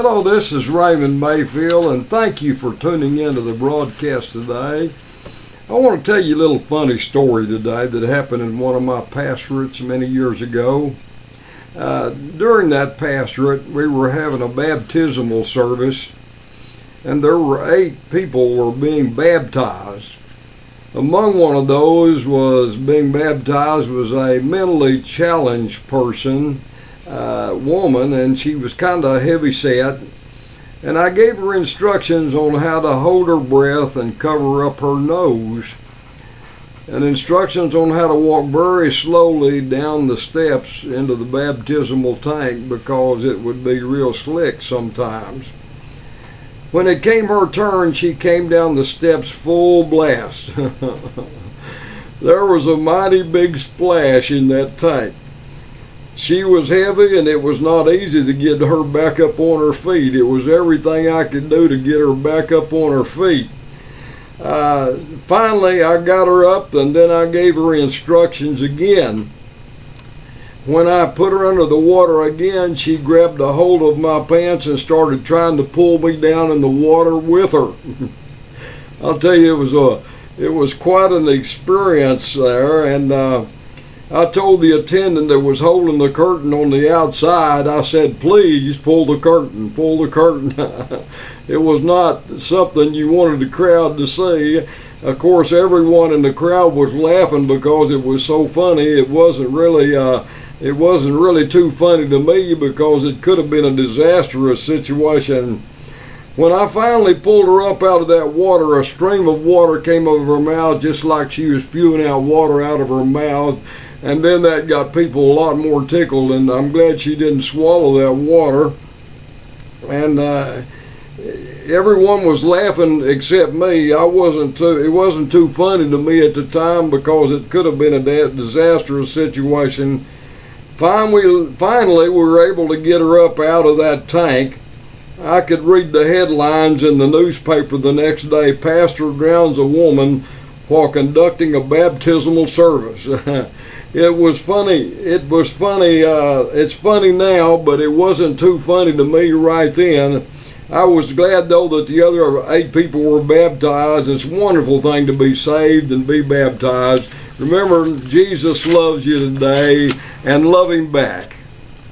Hello, this is Raymond Mayfield, and thank you for tuning in to the broadcast today. I want to tell you a little funny story today that happened in one of my pastorates many years ago. During that pastorate, we were having a baptismal service, and there were 8 people were being baptized. Among one of those was being baptized was a mentally challenged person, woman, and she was kind of heavy set, and I gave her instructions on how to hold her breath and cover up her nose, and instructions on how to walk very slowly down the steps into the baptismal tank because it would be real slick sometimes. When it came her turn, she came down the steps full blast. There was a mighty big splash in that tank. She was heavy, and it was not easy to get her back up on her feet. It was everything I could do to get her back up on her feet. Finally, I got her up, and then I gave her instructions again. When I put her under the water again, she grabbed a hold of my pants and started trying to pull me down in the water with her. I'll tell you, it was quite an experience there, and I told the attendant that was holding the curtain on the outside, I said, please pull the curtain, pull the curtain. It was not something you wanted the crowd to see. Of course, everyone in the crowd was laughing because it was so funny. It wasn't really too funny to me because it could have been a disastrous situation. When I finally pulled her up out of that water, a stream of water came over her mouth just like she was spewing out water out of her mouth. And then that got people a lot more tickled, and I'm glad she didn't swallow that water. And everyone was laughing except me. It wasn't too funny to me at the time because it could have been a disastrous situation. Finally, we were able to get her up out of that tank. I could read the headlines in the newspaper the next day, Pastor drowns a woman while conducting a baptismal service. It was funny. It's funny now, but it wasn't too funny to me right then. I was glad, though, that the other 8 people were baptized. It's a wonderful thing to be saved and be baptized. Remember, Jesus loves you today, and love Him back.